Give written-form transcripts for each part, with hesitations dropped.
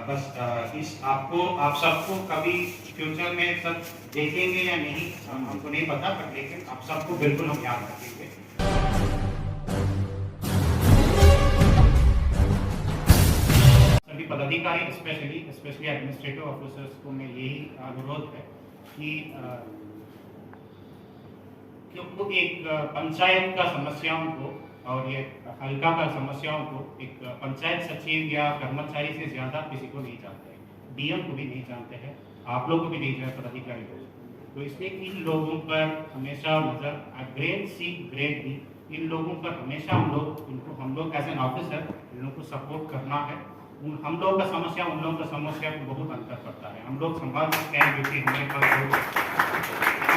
बस इस आपको आप सबको कभी फ्यूचर में सब देखेंगे या नहीं हमको नहीं पता, बट लेकिन आप सबको बिल्कुल हम याद रखेंगे। सभी पदाधिकारी स्पेशली एडमिनिस्ट्रेटिव ऑफिसर्स को मैं यही अनुरोध है कि क्योंकि एक पंचायत का समस्याओं को और ये हल्का का समस्याओं को एक पंचायत सचिव या कर्मचारी से ज़्यादा किसी को नहीं जानते हैं, डीएम को भी नहीं जानते हैं, आप लोग को भी नहीं जानते पदाधिकारी को। तो इसलिए इन लोगों पर हमेशा नज़र, ग्रेड सी ग्रेड बी, इन लोगों पर हमेशा हम लोग एज एन ऑफिसर इन लोगों को सपोर्ट करना है। हम लोग का समस्या उन लोगों का समस्या को बहुत अंतर पड़ता है। हम लोग संभाल सकते हैं क्योंकि हम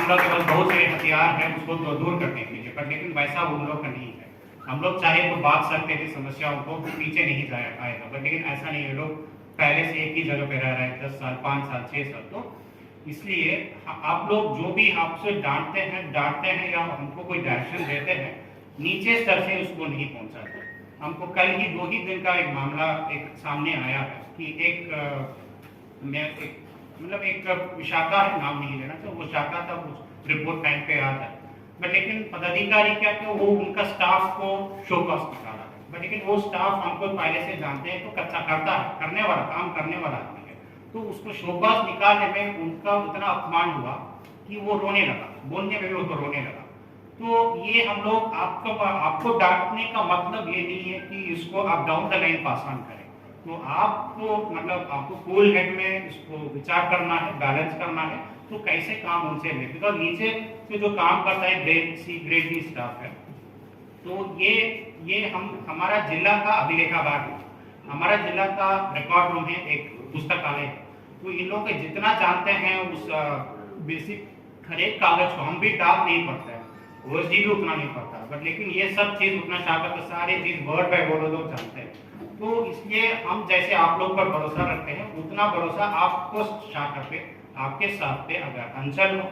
लोग के पास बहुत सारे हथियार हैं उसको दूर करने के लिए, पर लेकिन वैसा उन लोग का नहीं है। हम लोग चाहे तो बात सकते थे समस्याओं को, पीछे नहीं आएगा, बट लेकिन ऐसा नहीं है। लोग पहले से एक ही जगह पे रह रहे हैं 10 साल 5 साल 6 साल, तो इसलिए आप लोग जो भी आपसे डांटते हैं या हमको कोई डायरेक्शन देते हैं, नीचे स्तर से उसको नहीं पहुंचाते। हमको कल ही 2 ही दिन का एक मामला एक सामने आया है कि एक शाखा है, नाम नहीं लेना, तो वो शाखा था, उस रिपोर्ट टाइम पे आता है, बट लेकिन पदाधिकारी क्या कि वो उनका स्टाफ को शोकॉस निकाला है, बट लेकिन वो स्टाफ हमको पहले से जानते हैं तो कच्चा करता है, काम करने वाला आदमी है, तो उसको शोकॉस निकालने में उनका उतना अपमान हुआ कि वो रोने लगा, बोलने में भी वो तो रोने लगा। तो ये हम लोग आपको डांटने का मतलब ये नहीं है कि इसको आप down the line pass on करें, तो आपको कूल हेड में इसको विचार करना है, बैलेंस करना है, तो कैसे काम उनसे ले, बिकॉज नीचे से जो काम करता है grade C grade B staff है। तो ये हमारा जिला का अभिलेखागार है, हमारा जिला का रिकॉर्ड रूम है, एक पुस्तकालय है, तो इन लोग जितना जानते हैं उस बेसिक हर एक कागज को हम भी डाक नहीं पढ़ते हैं, ओएसडी भी उतना नहीं पढ़ता, बट लेकिन ये सब चीज उतना शाखा पे सारी चीज वर्ड बाय वर्ड लोग जानते हैं। तो इसलिए हम जैसे आप लोग पर भरोसा रखते हैं, उतना भरोसा आपको शाखा पे, आपके साथ पे, अगर अंचल हो,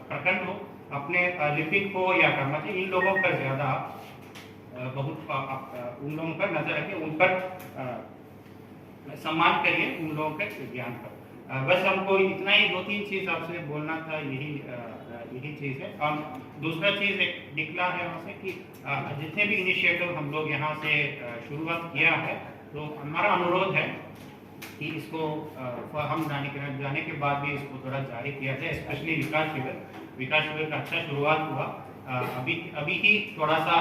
प्रखंड हो, अपने लिपिक हो या कर्मचारी, इन लोगों पर ज्यादा उन लोगों पर नजर रखिए, उन पर सम्मान करिए, उन लोगों का ज्ञान करो। बस हमको इतना ही 2-3 चीज आपसे बोलना था, यही चीज है। और दूसरा चीज एक निकला है वहाँ से कि जितने भी इनिशिएटिव हम लोग यहाँ से शुरुआत किया है, तो हमारा अनुरोध है कि इसको हम जाने के बाद भी इसको थोड़ा जारी किया जाए, स्पेशली विकास शिविर का अच्छा शुरुआत हुआ, अभी ही थोड़ा सा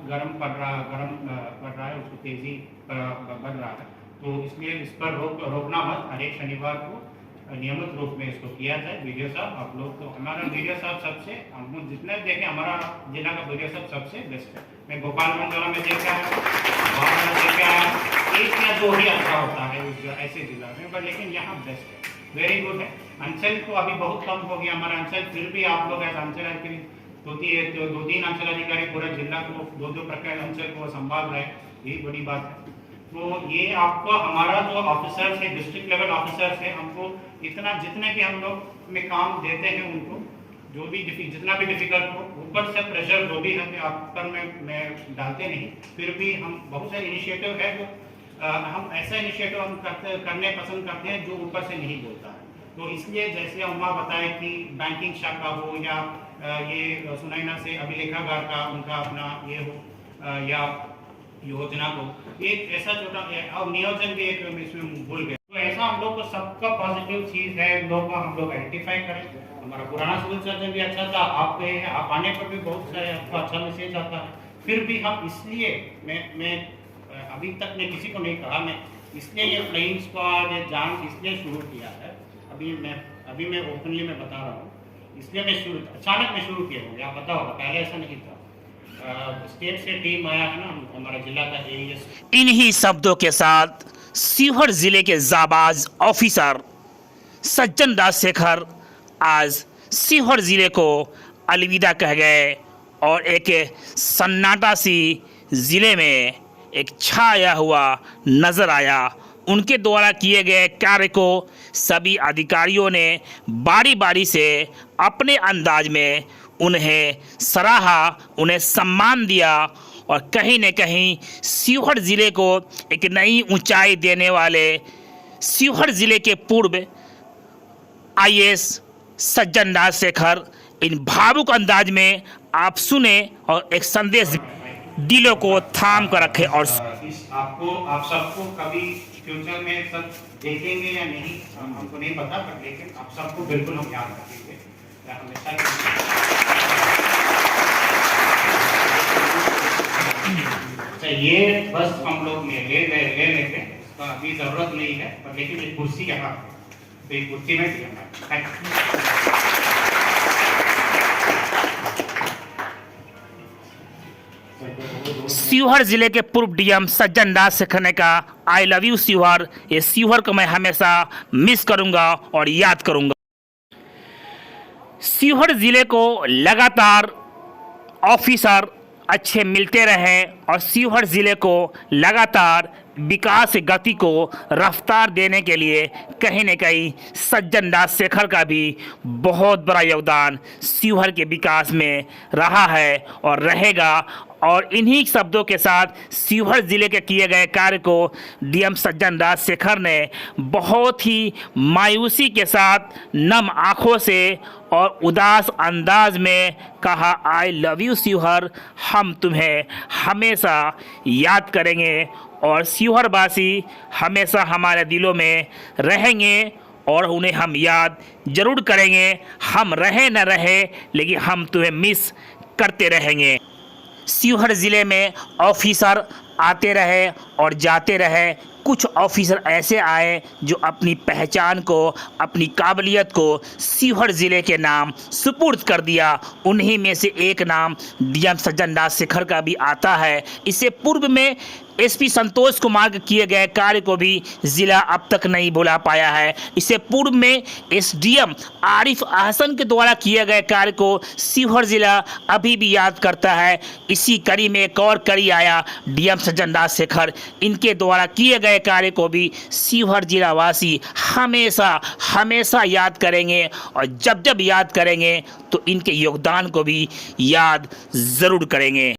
गर्म पड़ रहा है, उसको तेजी बढ़ रहा है, तो इसलिए इस पर रोकना मत, हर एक शनिवार को नियमित रूप में इसको किया जाए। वीडियो साहब आप लोग, तो हमारा वीडियो साहब सबसे, हम जितने देखें हमारा जिला का वीडियो साहब सबसे बेस्ट है। मैं गोपालगंज जिला में देखा है, 1 या 2 ही अच्छा होता है उस ऐसे जिला में, पर लेकिन यहाँ बेस्ट है, वेरी गुड है। अंचल तो अभी बहुत कम हो गया हमारा अंचल, फिर भी आप लोग ऐसा अंचल है कि 2-3 अंचल अधिकारी पूरे जिला को 2-2 प्रखंड अंचल को संभाल रहे, यही बड़ी बात है। तो ये आपको हमारा जो ऑफिसर्स है, डिस्ट्रिक्ट लेवल ऑफिसर्स है, हमको जितने भी हम लोग में काम देते हैं, उनको जो भी जितना भी डिफिकल्ट हो, ऊपर से प्रेशर जो भी है आप पर मैं डालते नहीं, फिर भी हम बहुत सारे इनिशिएटिव है जो हम ऐसा इनिशिएटिव हम करने पसंद करते हैं जो ऊपर से नहीं बोलता है। तो इसलिए जैसे अम्मा बताए कि बैंकिंग शाखा हो या ये सुनैना से अभिलेखागार का उनका अपना ये हो या योजना को, एक ऐसा छोटा और नियोजन भी एक इसमें भूल गए, तो ऐसा हम लोग को सबका पॉजिटिव चीज है, लोग को हम लोग आइडेंटिफाई करें। हमारा पुराना सिविल सर्जन भी अच्छा था, आप गए हैं, आप आने पर भी बहुत सारे आपको अच्छा मैसेज आता है, फिर भी हम इसलिए मैं अभी तक मैं किसी को नहीं कहा, मैं इसलिए ये फ्लाइंग स्क्वाड ये जांच इसलिए शुरू किया है, अभी मैं ओपनली मैं बता रहा हूँ, इसलिए मैं अचानक में शुरू किया हूँ, आप पता होगा पहले ऐसा नहीं था। स्टेट से टीम आया है ना, हमारा जिला का एएस। इन्हीं शब्दों के साथ शिवहर जिले के जाबाज ऑफिसर सज्जन राजशेखर आज शिवहर जिले को अलविदा कह गए और एक सन्नाटा सी जिले में एक छाया हुआ नजर आया। उनके द्वारा किए गए कार्य को सभी अधिकारियों ने बारी बारी से अपने अंदाज में उन्हें सराहा, उन्हें सम्मान दिया और कहीं न कहीं शिवहर ज़िले को एक नई ऊंचाई देने वाले शिवहर ज़िले के पूर्व आईएएस सज्जन राजशेखर इन भावुक अंदाज में आप सुने और एक संदेश दिलों को थाम कर रखे। और आप सबको कभी फ्यूचर में सब देखेंगे या नहीं हमको नहीं पता, पर लेकिन आप सबको बिल्कुल हम याद रखेंगे हमेशा। ये बस हम लोग ले लेते हैं, इसका अभी जरूरत नहीं है, पर लेकिन ये कुर्सी यहाँ तो ये कुर्सी में शिवहर जिले के पूर्व डीएम सज्जन राजशेखर ने कहा, आई लव यू शिवहर। ये शिवहर को मैं हमेशा मिस करूंगा और याद करूंगा। शिवहर जिले को लगातार ऑफिसर अच्छे मिलते रहे और शिवहर जिले को लगातार विकास गति को रफ्तार देने के लिए कहीं न कहीं सज्जन राजशेखर का भी बहुत बड़ा योगदान शिवहर के विकास में रहा है और रहेगा। और इन्हीं शब्दों के साथ शिवहर ज़िले के किए गए कार्य को डीएम सज्जन राजशेखर ने बहुत ही मायूसी के साथ नम आँखों से और उदास अंदाज में कहा, आई लव यू शिवहर, हम तुम्हें हमेशा याद करेंगे और शिवहर वासी हमेशा हमारे दिलों में रहेंगे और उन्हें हम याद ज़रूर करेंगे। हम रहे न रहे लेकिन हम तुम्हें मिस करते रहेंगे। शिवहर ज़िले में ऑफिसर आते रहे और जाते रहे। कुछ ऑफिसर ऐसे आए जो अपनी पहचान को, अपनी काबिलियत को शिवहर ज़िले के नाम सुपुर्द कर दिया। उन्हीं में से एक नाम डीएम सज्जन राजशेखर का भी आता है। इससे पूर्व में एसपी संतोष कुमार के किए गए कार्य को भी ज़िला अब तक नहीं भुला पाया है। इससे पूर्व में एसडीएम आरिफ अहसन के द्वारा किए गए कार्य को शिवहर ज़िला अभी भी याद करता है। इसी कड़ी में एक और कड़ी आया डीएम सज्जन राजशेखर। इनके द्वारा किए गए कार्य को भी शिवहर जिला वासी हमेशा हमेशा याद करेंगे और जब जब याद करेंगे तो इनके योगदान को भी याद ज़रूर करेंगे।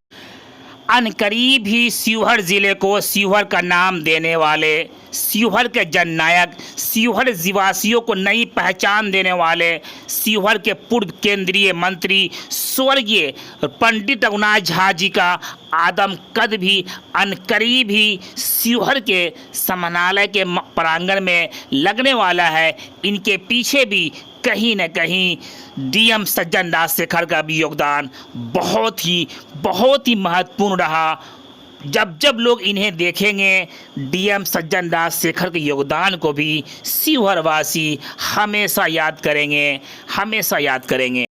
अनकरीब ही शिवहर ज़िले को शिवहर का नाम देने वाले, शिवहर के जननायक, शिवहर वासियों को नई पहचान देने वाले शिवहर के पूर्व केंद्रीय मंत्री स्वर्गीय पंडित रघुनाथ झा जी का आदमकद भी अनकरीब ही शिवहर के समाहरणालय के प्रांगण में लगने वाला है। इनके पीछे भी कहीं न कहीं डीएम सज्जन राजशेखर का भी योगदान बहुत ही महत्वपूर्ण रहा। जब जब लोग इन्हें देखेंगे डीएम सज्जन राजशेखर के योगदान को भी शिवहर वासी हमेशा याद करेंगे, हमेशा याद करेंगे।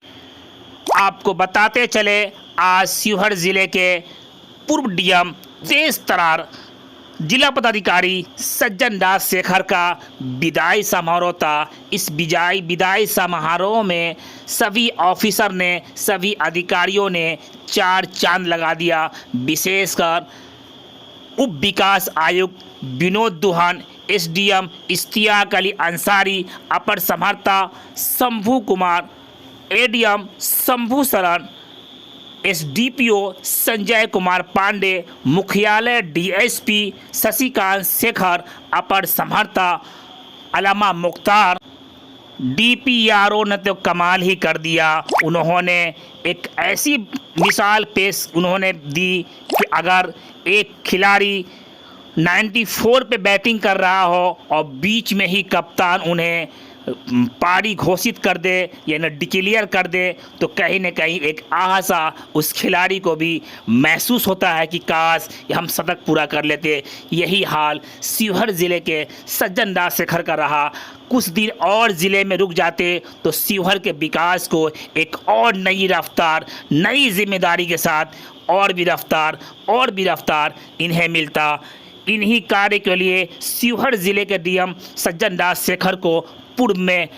आपको बताते चले, आज शिवहर ज़िले के पूर्व डीएम तेज तरार जिला पदाधिकारी सज्जन राजशेखर का विदाई समारोह था। इस विदाई समारोह में सभी ऑफिसर ने, सभी अधिकारियों ने चार चांद लगा दिया। विशेषकर उप विकास आयुक्त विनोद दुहान, एसडीएम इश्तियाक अली अंसारी, अपर समहर्ता शंभू कुमार, एडीएम शंभू शरण, एसडीपीओ संजय कुमार पांडे, मुख्यालय डीएसपी शशिकांत शेखर, अपर समहर्ता अलामा मुख्तार, डीपीआरओ ने तो कमाल ही कर दिया। उन्होंने एक ऐसी मिसाल पेश दी कि अगर एक खिलाड़ी 94 पे बैटिंग कर रहा हो और बीच में ही कप्तान उन्हें पारी घोषित कर दे यानी डिक्लेयर कर दे तो कहीं न कहीं एक आशा उस खिलाड़ी को भी महसूस होता है कि काश हम शतक पूरा कर लेते। यही हाल शिवहर ज़िले के सज्जन राजशेखर का रहा। कुछ दिन और ज़िले में रुक जाते तो शिवहर के विकास को एक और नई रफ्तार, नई जिम्मेदारी के साथ और भी रफ्तार इन्हें मिलता। इन्हीं कार्य के लिए शिवहर ज़िले के डीएम सज्जन राजशेखर को पूर्व में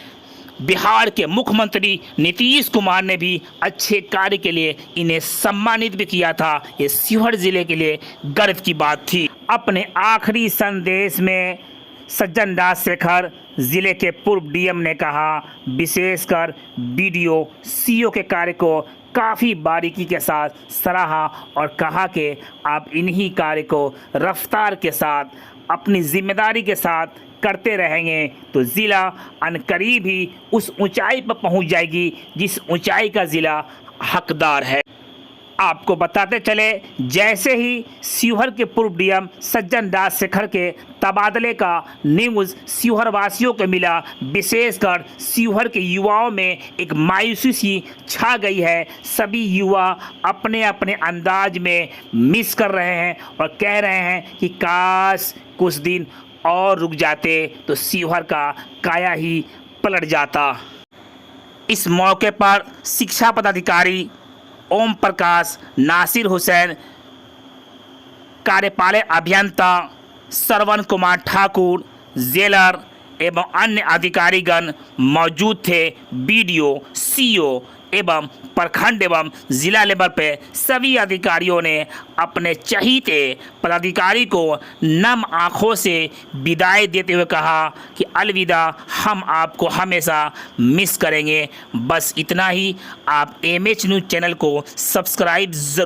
बिहार के मुख्यमंत्री नीतीश कुमार ने भी अच्छे कार्य के लिए इन्हें सम्मानित भी किया था। ये शिवहर ज़िले के लिए गर्व की बात थी। अपने आखिरी संदेश में सज्जन राजशेखर ज़िले के पूर्व डीएम ने कहा, विशेषकर बीडीओ सीओ के कार्य को काफ़ी बारीकी के साथ सराहा और कहा कि आप इन्हीं कार्य को रफ्तार के साथ अपनी जिम्मेदारी के साथ करते रहेंगे तो ज़िला अनकरीब ही उस ऊंचाई पर पहुंच जाएगी जिस ऊंचाई का ज़िला हकदार है। आपको बताते चले, जैसे ही शिवहर के पूर्व डीएम सज्जन दास शेखर के तबादले का न्यूज़ शिवहर वासियों को मिला, विशेषकर शिवहर के युवाओं में एक मायूसी सी छा गई है। सभी युवा अपने अपने अंदाज में मिस कर रहे हैं और कह रहे हैं कि काश कुछ दिन और रुक जाते तो शिवहर का काया ही पलट जाता। इस मौके पर शिक्षा पदाधिकारी ओम प्रकाश, नासिर हुसैन, कार्यपालक अभियंता श्रवण कुमार ठाकुर, जेलर एवं अन्य अधिकारीगण मौजूद थे। बीडीओ, सीओ एवं प्रखंड एवं जिला लेवल पे सभी अधिकारियों ने अपने चहीते पदाधिकारी को नम आंखों से विदाई देते हुए कहा कि अलविदा, हम आपको हमेशा मिस करेंगे। बस इतना ही। आप एमएच न्यूज़ चैनल को सब्सक्राइब ज़रूर